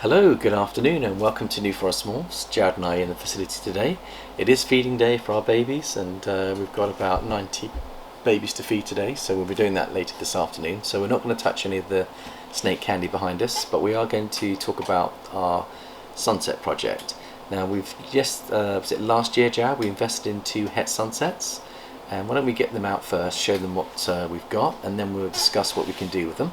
Hello, good afternoon and welcome to New Forest Morphs. Jared and I are in the facility today. It is feeding day for our babies and we've got about 90 babies to feed today, so we'll be doing that later this afternoon. So we're not going to touch any of the snake candy behind us, but we are going to talk about our Sunset project. Now we've just, was it last year, Jared, we invested in 2 het sunsets, and why don't we get them out first, show them what we've got, and then we'll discuss what we can do with them.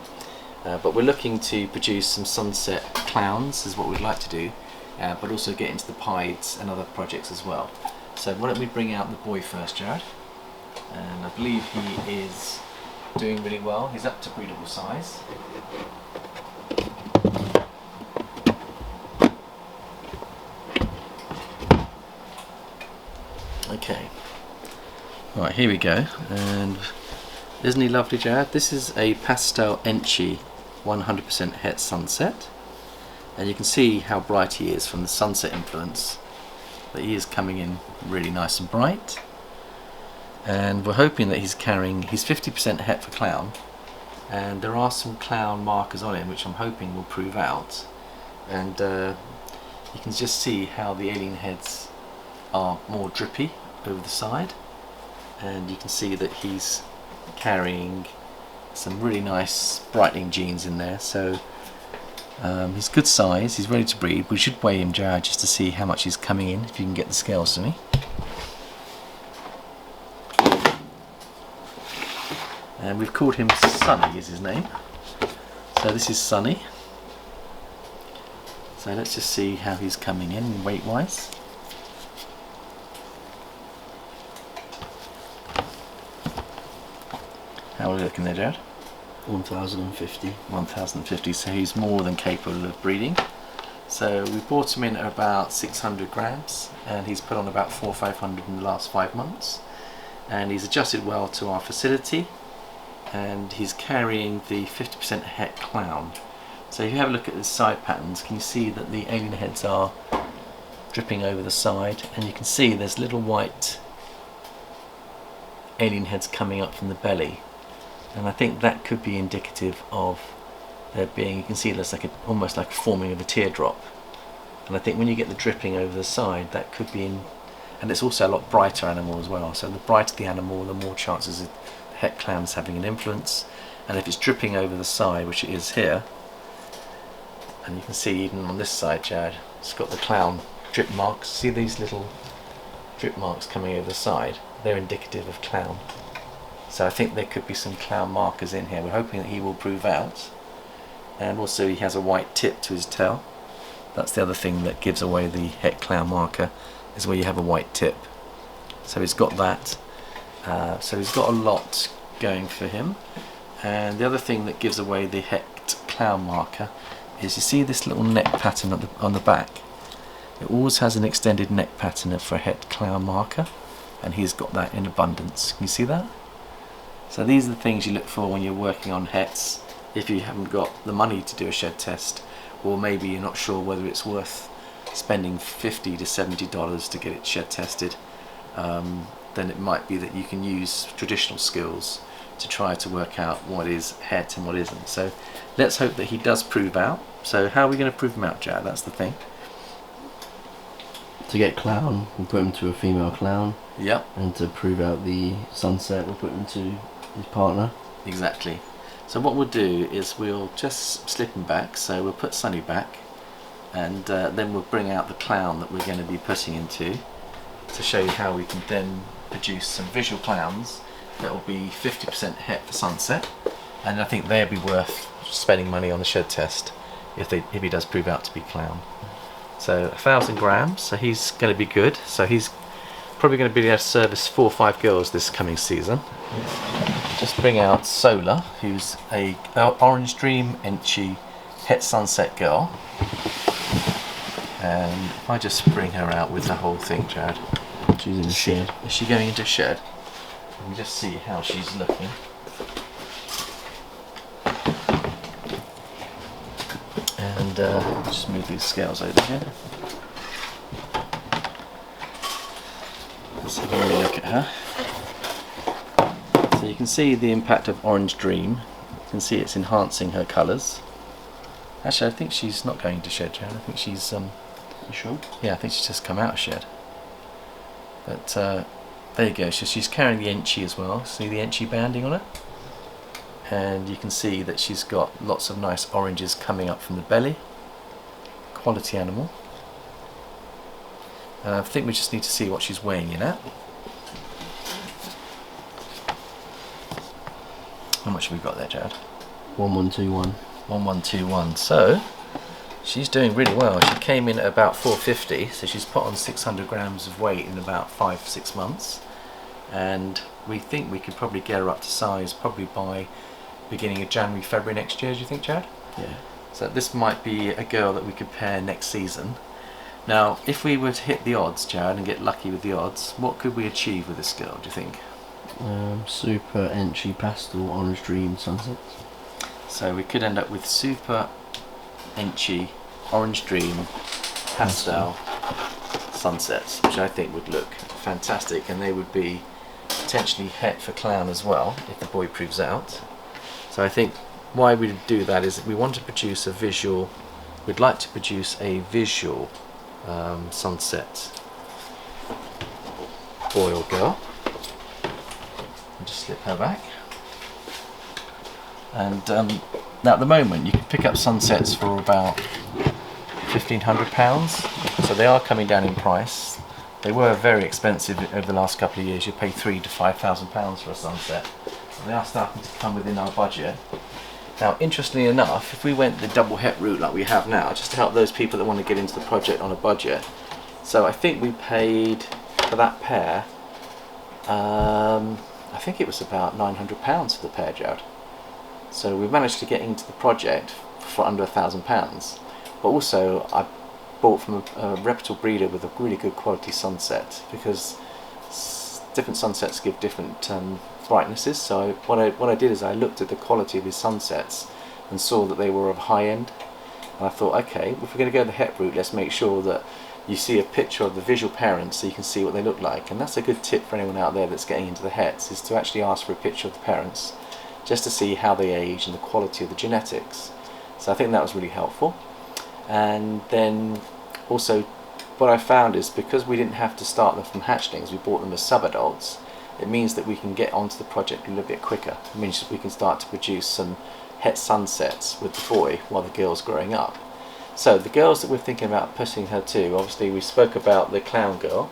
But we're looking to produce some sunset clowns is what we'd like to do, but also get into the pieds and other projects as well. So why don't we bring out the boy first, Jared? And I believe he is doing really well. He's up to breedable size. Okay. Right, here we go. And isn't he lovely, Jared? This is a pastel Enchi 100% het sunset, and you can see how bright he is from the sunset influence, that he is coming in really nice and bright. And we're hoping that he's 50% het for clown, and there are some clown markers on him which I'm hoping will prove out. And you can just see how the alien heads are more drippy over the side, and you can see that he's carrying some really nice brightening genes in there. So he's good size, he's ready to breed. We should weigh him, Jared, just to see how much he's coming in, if you can get the scales to me. And we've called him Sunny is his name. So this is Sunny. So let's just see how he's coming in weight wise. How are we looking there, Jared? 1050. 1050, so he's more than capable of breeding. So we brought him in at about 600 grams, and he's put on about 400 or 500 in the last 5 months. And he's adjusted well to our facility, and he's carrying the 50% het clown. So if you have a look at the side patterns, can you see that the alien heads are dripping over the side, and you can see there's little white alien heads coming up from the belly. And I think that could be indicative of there being, you can see there's like almost like a forming of a teardrop. And I think when you get the dripping over the side, that could be in, and it's also a lot brighter animal as well. So the brighter the animal, the more chances of the het clown's having an influence. And if it's dripping over the side, which it is here, and you can see even on this side, Jared, it's got the clown drip marks. See these little drip marks coming over the side? They're indicative of clown. So I think there could be some clown markers in here. We're hoping that he will prove out. And also he has a white tip to his tail. That's the other thing that gives away the het clown marker, is where you have a white tip. So he's got that. So he's got a lot going for him. And the other thing that gives away the het clown marker is, you see this little neck pattern on the back. It always has an extended neck pattern for a het clown marker, and he's got that in abundance. Can you see that? So these are the things you look for when you're working on hets, if you haven't got the money to do a shed test, or maybe you're not sure whether it's worth spending $50 to $70 to get it shed tested. Then it might be that you can use traditional skills to try to work out what is het and what isn't. So let's hope that he does prove out. So how are we going to prove him out, Jared? That's the thing. To get clown, we'll put him to a female clown. Yep. And to prove out the sunset, we'll put him to his partner. Exactly. So what we'll do is we'll just slip him back. So we'll put Sunny back, and then we'll bring out the clown that we're going to be putting into, to show you how we can then produce some visual clowns that will be 50% het for sunset. And I think they'll be worth spending money on the shed test if he does prove out to be clown. So 1000 grams, so he's going to be good. So he's probably going to be able to service 4 or 5 girls this coming season. Just bring out Solar, who's a Orange Dream Enchi het sunset girl. And if I just bring her out with the whole thing, Jared. She's in the shed. Is she going into shed? Let me just see how she's looking. And just move these scales over here. Let's have a look at her. So you can see the impact of Orange Dream. You can see it's enhancing her colours. Actually, I think she's not going to shed, Jared. I think she's You sure? yeah, I think she's just come out of shed. But there you go. So she's carrying the Enchi as well. See the Enchi banding on her? And you can see that she's got lots of nice oranges coming up from the belly. Quality animal. I think we just need to see what she's weighing in at. How much have we got there, Jared? 1121. 1121. So she's doing really well. She came in at about 450, so she's put on 600 grams of weight in about 5-6 months. And we think we could probably get her up to size probably by beginning of January, February next year. Do you think, Jared? Yeah. So this might be a girl that we could pair next season. Now, if we were to hit the odds, Jared, and get lucky with the odds, what could we achieve with this girl, do you think? Super Enchi Pastel Orange Dream Sunset. So we could end up with Super Enchi Orange Dream Pastel Sunsets, which I think would look fantastic, and they would be potentially het for clown as well if the boy proves out. So I think why we do that is we want to produce a visual, we'd like to produce a visual sunset boy or girl. I'll just slip her back. And now at the moment you can pick up sunsets for about £1,500, so they are coming down in price. They were very expensive over the last couple of years. You pay £3,000 to £5,000 for a sunset. And they are starting to come within our budget. Now, interestingly enough, if we went the double het route like we have now, just to help those people that want to get into the project on a budget, so I think we paid for that pair, I think it was about £900 for the pair, Jared. So we've managed to get into the project for under £1,000. But also, I bought from a reputable breeder with a really good quality sunset, because different sunsets give different brightnesses. So what I did is I looked at the quality of his sunsets and saw that they were of high end, and I thought, okay, if we're going to go the het route, let's make sure that you see a picture of the visual parents so you can see what they look like. And that's a good tip for anyone out there that's getting into the hets, is to actually ask for a picture of the parents just to see how they age and the quality of the genetics. So I think that was really helpful. And then also what I found is, because we didn't have to start them from hatchlings, we bought them as sub-adults, it means that we can get onto the project a little bit quicker. It means that we can start to produce some het sunsets with the boy while the girl's growing up. So the girls that we're thinking about putting her to, obviously we spoke about the clown girl.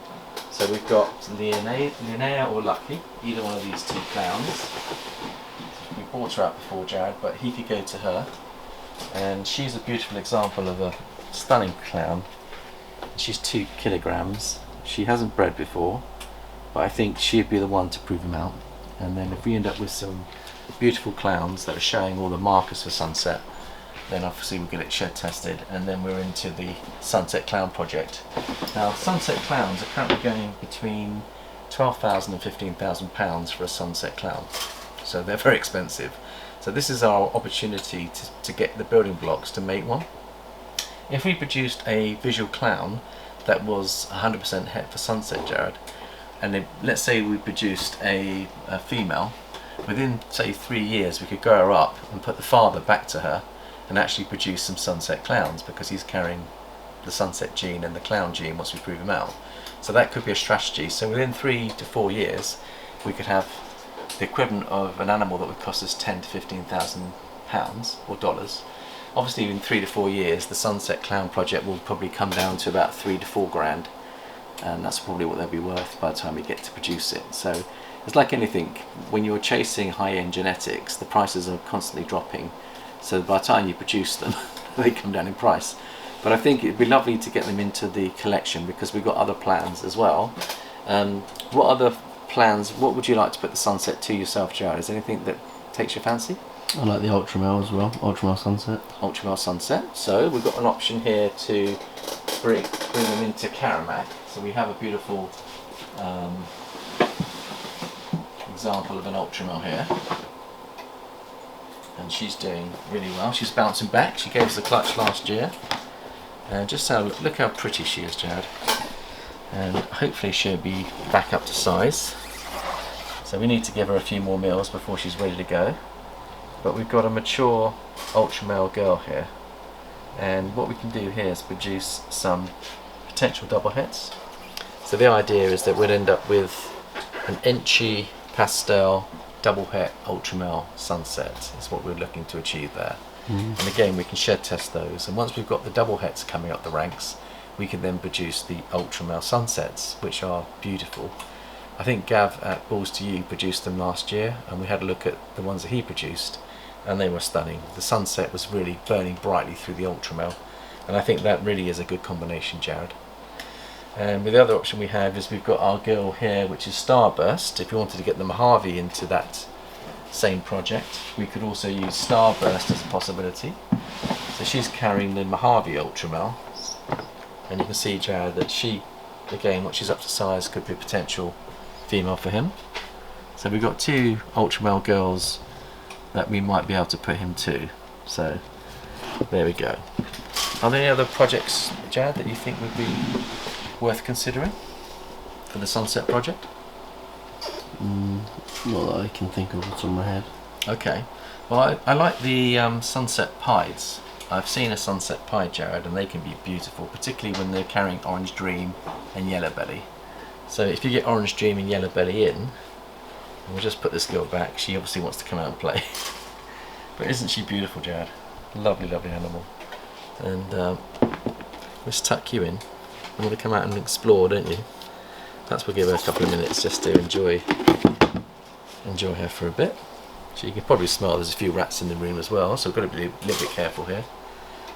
So we've got Linnea or Lucky, either one of these two clowns. We brought her out before, Jared, but he could go to her. And she's a beautiful example of a stunning clown. She's 2 kilograms. She hasn't bred before, but I think she'd be the one to prove him out. And then if we end up with some beautiful clowns that are showing all the markers for sunset, then obviously we'll get it shed tested, and then we're into the Sunset Clown project. Now, sunset clowns are currently going between £12,000 and £15,000 for a sunset clown, so they're very expensive. So this is our opportunity to get the building blocks to make one. If we produced a visual clown that was 100% het for sunset, Jared, and then let's say we produced a female, within say 3 years we could grow her up and put the father back to her and actually produce some sunset clowns, because he's carrying the sunset gene and the clown gene once we prove him out. So that could be a strategy. So within 3 to 4 years we could have the equivalent of an animal that would cost us £10,000 to £15,000 or dollars. Obviously in 3 to 4 years the Sunset Clown project will probably come down to about 3 to 4 grand, and that's probably what they'll be worth by the time we get to produce it. So it's like anything, when you're chasing high-end genetics, the prices are constantly dropping, so by the time you produce them they come down in price. But I think it'd be lovely to get them into the collection, because we've got other plans as well. What other plans, what would you like to put the sunset to yourself, Jared? Is there anything that takes your fancy? I like the Ultramel as well, Ultramel Sunset. Ultramel Sunset. So we've got an option here to bring them into Karamak. So we have a beautiful example of an Ultramel here. And she's doing really well. She's bouncing back. She gave us the clutch last year. And just look how pretty she is, Jared. And hopefully she'll be back up to size. So we need to give her a few more meals before she's ready to go. But we've got a mature Ultramel girl here. And what we can do here is produce some potential double hets. So the idea is that we'd end up with an Enchi pastel double het Ultramel Sunset is what we're looking to achieve there. And again, we can shed test those, and once we've got the double hets coming up the ranks, we can then produce the Ultramel Sunsets, which are beautiful. I think Gav at Balls to You produced them last year, and we had a look at the ones that he produced, and they were stunning. The Sunset was really burning brightly through the Ultramel, and I think that really is a good combination, Jared. And with the other option we have is we've got our girl here, which is Starburst. If you wanted to get the Mojave into that same project, we could also use Starburst as a possibility. So she's carrying the Mojave Ultramel, and you can see, Jared, that she, again, once she's up to size, could be a potential female for him. So we've got two Ultramel girls that we might be able to put him to. So there we go. Are there any other projects, Jared, that you think would be worth considering for the Sunset project? Not that I can think of what's on my head. Okay. Well, I like the Sunset Pieds. I've seen a Sunset Pied, Jared, and they can be beautiful, particularly when they're carrying Orange Dream and Yellow Belly. So if you get Orange Dream and Yellow Belly in, and we'll just put this girl back. She obviously wants to come out and play. But isn't she beautiful, Jared? Lovely, lovely animal. And let's tuck you in. You want to come out and explore, don't you? Perhaps we'll give her a couple of minutes just to enjoy her for a bit. So you can probably smell there's a few rats in the room as well, so we've got to be a little bit careful here.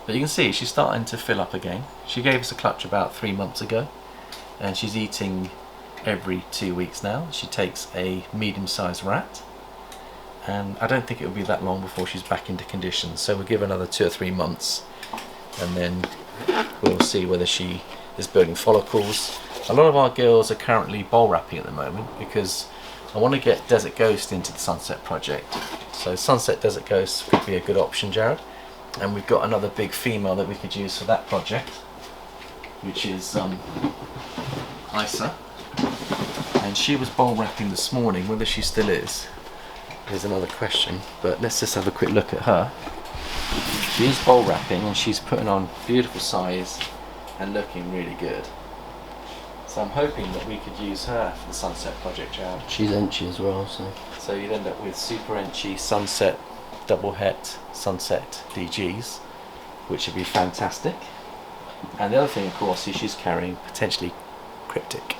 But you can see she's starting to fill up again. She gave us a clutch about 3 months ago, and she's eating every 2 weeks now. She takes a medium-sized rat, and I don't think it will be that long before she's back into condition. So we'll give her another 2 or 3 months, and then we'll see whether she is building follicles. A lot of our girls are currently bowl wrapping at the moment because I want to get Desert Ghost into the Sunset project. So Sunset Desert Ghost could be a good option, Jared. And we've got another big female that we could use for that project, which is Isa. And she was bowl wrapping this morning. Whether she still is another question, but let's just have a quick look at her. She is bowl wrapping and she's putting on beautiful size and looking really good. So I'm hoping that we could use her for the Sunset project, Jared. She's Enchi as well, so you'd end up with Super Enchi Sunset Double Het Sunset DGs, which would be fantastic. And the other thing, of course, is she's carrying potentially Cryptic,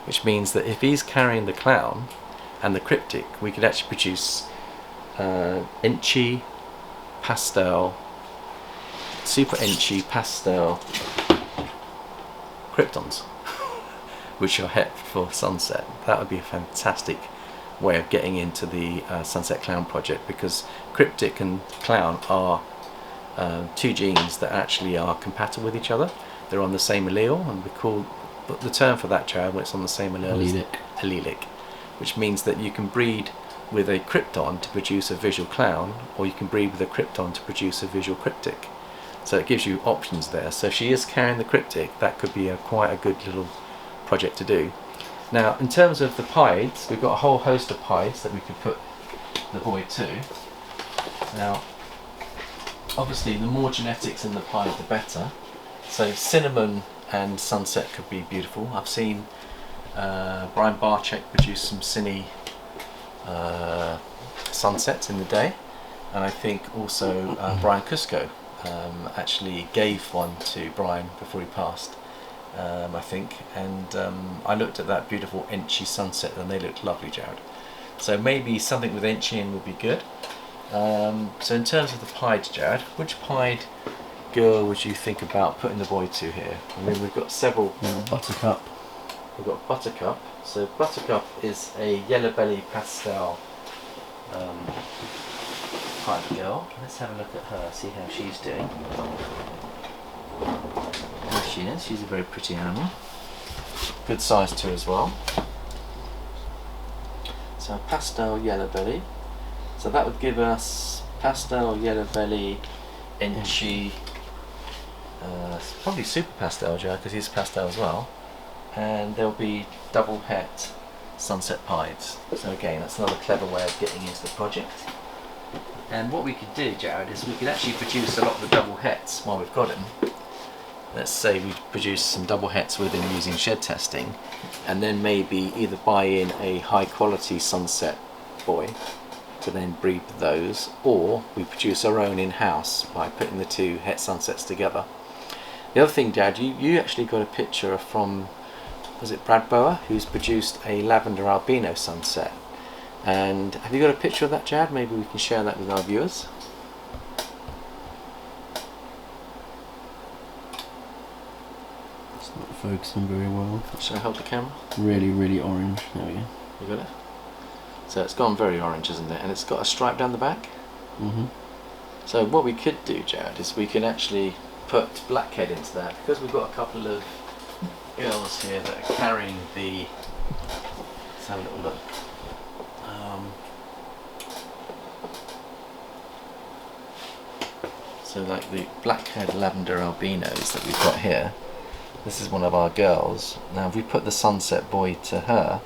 which means that if he's carrying the Clown and the Cryptic, we could actually produce Enchi Pastel, Super Enchi Pastel Kryptons, which are het for Sunset. That would be a fantastic way of getting into the Sunset Clown project, because Cryptic and Clown are two genes that actually are compatible with each other. They're on the same allele, and we call the term for that, Jared, when it's on the same allele is allelic, which means that you can breed with a Krypton to produce a visual Clown, or you can breed with a Krypton to produce a visual Cryptic. So it gives you options there. So if she is carrying the Cryptic, that could be quite a good little project to do. Now, in terms of the Pieds, we've got a whole host of Pieds that we could put the boy to. Now, obviously, the more genetics in the Pied, the better. So Cinnamon and Sunset could be beautiful. I've seen Brian Barczyk produce some Cine Sunsets in the day, and I think also Brian Cusco actually gave one to Brian before he passed, I think, and I looked at that beautiful Enchi Sunset and they looked lovely, Jared. So maybe something with Enchi in would be good. So in terms of the Pied, Jared, which Pied girl would you think about putting the boy to here? I mean, we've got several. Buttercup. We've got Buttercup. So Buttercup is a yellow belly pastel Pied girl. Let's have a look at her, see how she's doing. There she is. She's a very pretty animal. Good size too as well. So pastel yellow belly. So that would give us pastel yellow belly, Enchi, probably super pastel, Joe, because he's pastel as well. And there'll be double het Sunset Pieds. So again, that's another clever way of getting into the project. And what we could do, Jared, is we could actually produce a lot of the double hets while we've got him. Let's say we produce some double hets with him using shed testing, and then maybe either buy in a high quality Sunset boy to then breed those, or we produce our own in-house by putting the two het Sunsets together. The other thing, Dad, you actually got a picture from, was it Brad Bower, who's produced a Lavender Albino Sunset. And have you got a picture of that, Jad? Maybe we can share that with our viewers. It's not focusing very well. Shall I hold the camera? Really, really orange. There we go. You got it? So it's gone very orange, isn't it? And it's got a stripe down the back. Mm-hmm. So what we could do, Jad, is we can actually put blackhead into that, because we've got a couple of girls here that are carrying the. Let's have a little look. So like the blackhead lavender albinos that we've got here, this is one of our girls. Now if we put the Sunset boy to her,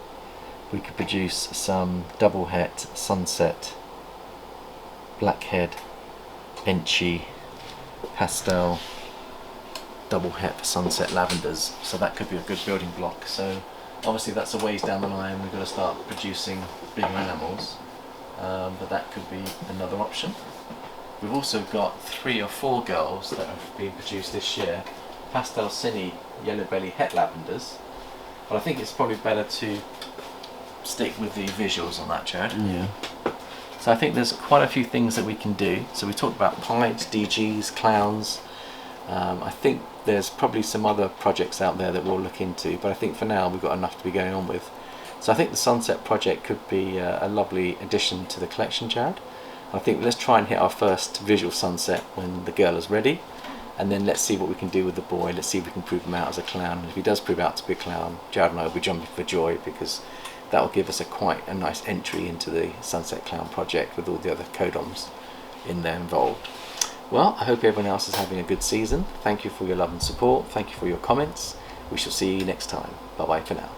we could produce some double het Sunset blackhead Enchi pastel double het Sunset lavenders. So that could be a good building block. So obviously that's a ways down the line, we've got to start producing bigger animals, but that could be another option. We've also got 3 or 4 girls that have been produced this year, pastel cine yellow belly het lavenders, but I think it's probably better to stick with the visuals on that, Chad. Yeah. So I think there's quite a few things that we can do. So we talked about pieds, DGs, clowns. I think there's probably some other projects out there that we'll look into, but I think for now we've got enough to be going on with. So I think the Sunset project could be a lovely addition to the collection, Chad. I think let's try and hit our first visual Sunset when the girl is ready, and then let's see what we can do with the boy. Let's see if we can prove him out as a clown. And if he does prove out to be a clown, Jared and I will be jumping for joy, because that will give us quite a nice entry into the Sunset Clown project with all the other codoms in there involved. Well, I hope everyone else is having a good season. Thank you for your love and support. Thank you for your comments. We shall see you next time. Bye bye for now.